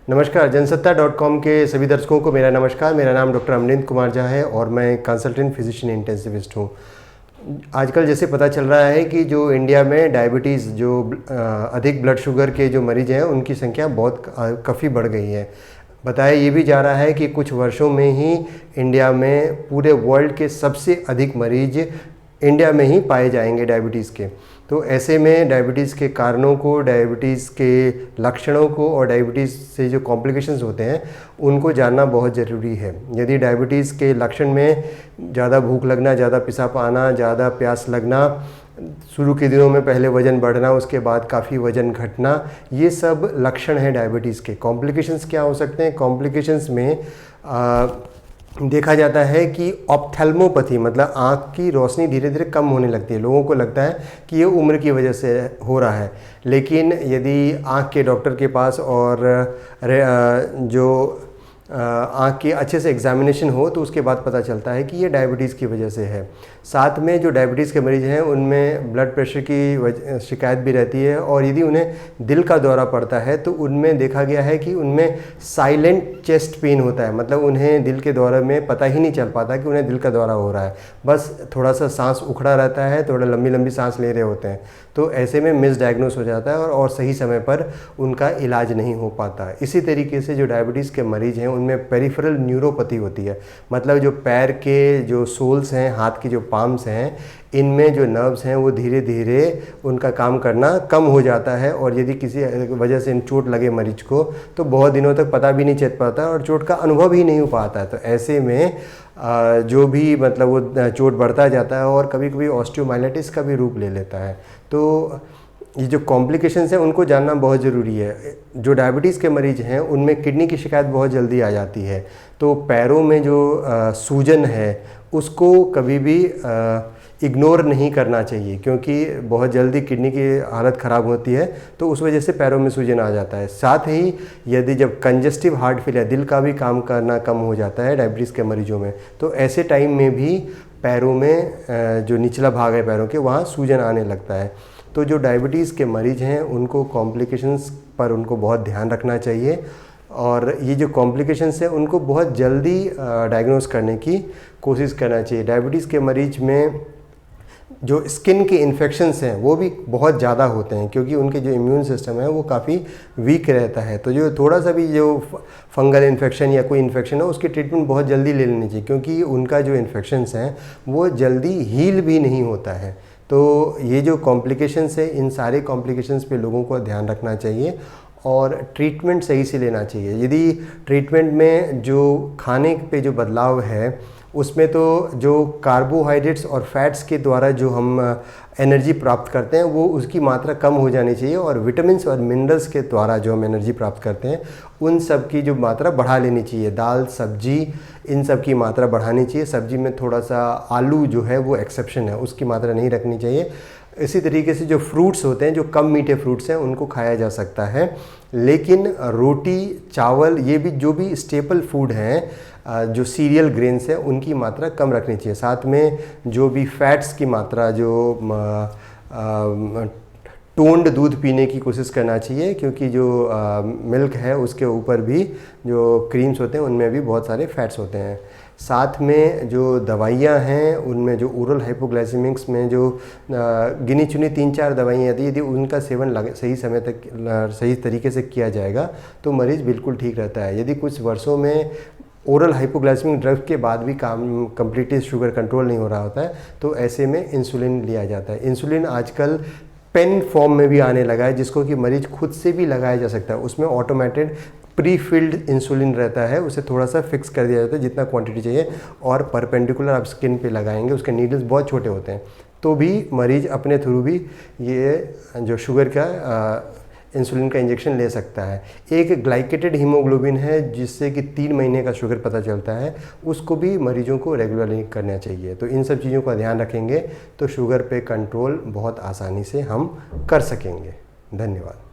नमस्कार, जनसत्ता.com के सभी दर्शकों को मेरा नमस्कार। मेरा नाम डॉक्टर अमरिंदर कुमार झा है और मैं कंसल्टेंट फिजिशियन इंटेंसिविस्ट हूँ। आजकल जैसे पता चल रहा है कि जो इंडिया में डायबिटीज़ जो अधिक ब्लड शुगर के जो मरीज़ हैं उनकी संख्या बहुत काफ़ी बढ़ गई है। बताया ये भी जा रहा है कि कुछ वर्षों में ही इंडिया में पूरे वर्ल्ड के सबसे अधिक मरीज इंडिया में ही पाए जाएंगे डायबिटीज़ के। तो ऐसे में डायबिटीज़ के कारणों को, डायबिटीज़ के लक्षणों को और डायबिटीज़ से जो कॉम्प्लिकेशंस होते हैं उनको जानना बहुत ज़रूरी है। यदि डायबिटीज़ के लक्षण में ज़्यादा भूख लगना, ज़्यादा पेशाब आना, ज़्यादा प्यास लगना, शुरू के दिनों में पहले वज़न बढ़ना, उसके बाद काफ़ी वज़न घटना, ये सब लक्षण हैं डायबिटीज़ के। कॉम्प्लिकेशंस क्या हो सकते हैं? कॉम्प्लिकेशंस में देखा जाता है कि ऑप्थेल्मोपैथी मतलब आँख की रोशनी धीरे धीरे कम होने लगती है। लोगों को लगता है कि ये उम्र की वजह से हो रहा है, लेकिन यदि आँख के डॉक्टर के पास और जो आँख की अच्छे से एग्जामिनेशन हो तो उसके बाद पता चलता है कि ये डायबिटीज़ की वजह से है। साथ में जो डायबिटीज़ के मरीज़ हैं उनमें ब्लड प्रेशर की शिकायत भी रहती है, और यदि उन्हें दिल का दौरा पड़ता है तो उनमें देखा गया है कि उनमें साइलेंट चेस्ट पेन होता है। मतलब उन्हें दिल के दौरे में पता ही नहीं चल पाता कि उन्हें दिल का दौरा हो रहा है, बस थोड़ा सा सांस उखड़ा रहता है, थोड़ा लंबी लंबी सांस ले रहे होते हैं। तो ऐसे में मिसडायग्नोस हो जाता है और सही समय पर उनका इलाज नहीं हो पाता। इसी तरीके से जो डायबिटीज़ के मरीज़ हैं उनमें पेरिफेरल न्यूरोपैथी होती है। मतलब जो पैर के जो सोल्स हैं, हाथ की जो पाम्स हैं, इनमें जो नर्व्स हैं वो धीरे धीरे उनका काम करना कम हो जाता है, और यदि किसी वजह से चोट लगे मरीज को तो बहुत दिनों तक पता भी नहीं चल पाता और चोट का अनुभव ही नहीं हो पाता है। तो ऐसे में जो भी मतलब वो चोट बढ़ता जाता है और कभी कभी ऑस्टियोमाइलिटिस का भी रूप ले लेता है। तो ये जो कॉम्प्लिकेशंस हैं उनको जानना बहुत ज़रूरी है। जो डायबिटीज़ के मरीज़ हैं उनमें किडनी की शिकायत बहुत जल्दी आ जाती है। तो पैरों में जो सूजन है उसको कभी भी इग्नोर नहीं करना चाहिए, क्योंकि बहुत जल्दी किडनी की हालत ख़राब होती है तो उस वजह से पैरों में सूजन आ जाता है। साथ ही यदि जब कंजस्टिव हार्ट फेलियर, दिल का भी काम करना कम हो जाता है डायबिटीज़ के मरीजों में, तो ऐसे टाइम में भी पैरों में जो निचला भाग है पैरों के, वहाँ सूजन आने लगता है। तो जो डायबिटीज़ के मरीज़ हैं उनको कॉम्प्लिकेशंस पर उनको बहुत ध्यान रखना चाहिए, और ये जो कॉम्प्लिकेशंस हैं उनको बहुत जल्दी डायग्नोस करने की कोशिश करना चाहिए। डायबिटीज़ के मरीज में जो स्किन के इन्फेक्शंस हैं वो भी बहुत ज़्यादा होते हैं, क्योंकि उनके जो इम्यून सिस्टम है वो काफ़ी वीक रहता है। तो जो थोड़ा सा भी जो फंगल इन्फेक्शन या कोई इन्फेक्शन है उसकी ट्रीटमेंट बहुत जल्दी ले लेनी चाहिए, क्योंकि उनका जो इन्फेक्शंस हैं वो जल्दी हील भी नहीं होता है। तो ये जो कॉम्प्लिकेशंस है, इन सारे कॉम्प्लिकेशंस पे लोगों को ध्यान रखना चाहिए और ट्रीटमेंट सही से लेना चाहिए। यदि ट्रीटमेंट में जो खाने पे जो बदलाव है उसमें तो जो कार्बोहाइड्रेट्स और फैट्स के द्वारा जो हम एनर्जी प्राप्त करते हैं वो उसकी मात्रा कम हो जानी चाहिए, और विटामिन्स और मिनरल्स के द्वारा जो हम एनर्जी प्राप्त करते हैं उन सब की जो मात्रा बढ़ा लेनी चाहिए। दाल, सब्जी, इन सब की मात्रा बढ़ानी चाहिए। सब्जी में थोड़ा सा आलू जो है वो एक्सेप्शन है, उसकी मात्रा नहीं रखनी चाहिए। इसी तरीके से जो फ्रूट्स होते हैं, जो कम मीठे फ्रूट्स हैं, उनको खाया जा सकता है, लेकिन रोटी, चावल, ये भी जो भी स्टेपल फूड हैं, जो सीरियल ग्रेन्स हैं, उनकी मात्रा कम रखनी चाहिए। साथ में जो भी फैट्स की मात्रा, जो टोन्ड दूध पीने की कोशिश करना चाहिए, क्योंकि जो मिल्क है उसके ऊपर भी जो क्रीम्स होते हैं उनमें भी बहुत सारे फैट्स होते हैं। साथ में जो दवाइयाँ हैं उनमें जो ओरल हाइपोग्लाइसेमिक्स में जो गिनी चुनी 3-4 दवाइयाँ यदि उनका सेवन सही समय तक सही तरीके से किया जाएगा तो मरीज़ बिल्कुल ठीक रहता है। यदि कुछ वर्षों में ओरल हाइपोग्लाइसेमिक ड्रग के बाद भी कम्प्लीटली शुगर कंट्रोल नहीं हो रहा होता है तो ऐसे में इंसुलिन लिया जाता है। इंसुलिन आजकल पेन फॉर्म में भी आने लगा है, जिसको कि मरीज खुद से भी लगाया जा सकता है। उसमें ऑटोमेटेड प्री फिल्ड इंसुलिन रहता है, उसे थोड़ा सा फिक्स कर दिया जाता है जितना क्वांटिटी चाहिए, और परपेंडिकुलर आप स्किन पे लगाएंगे। उसके नीडल्स बहुत छोटे होते हैं, तो भी मरीज अपने थ्रू भी ये जो शुगर का इंसुलिन का इंजेक्शन ले सकता है। एक ग्लाइकेटेड हीमोग्लोबिन है जिससे कि 3 महीने का शुगर पता चलता है, उसको भी मरीजों को रेगुलरली करना चाहिए। तो इन सब चीज़ों का ध्यान रखेंगे तो शुगर पे कंट्रोल बहुत आसानी से हम कर सकेंगे। धन्यवाद।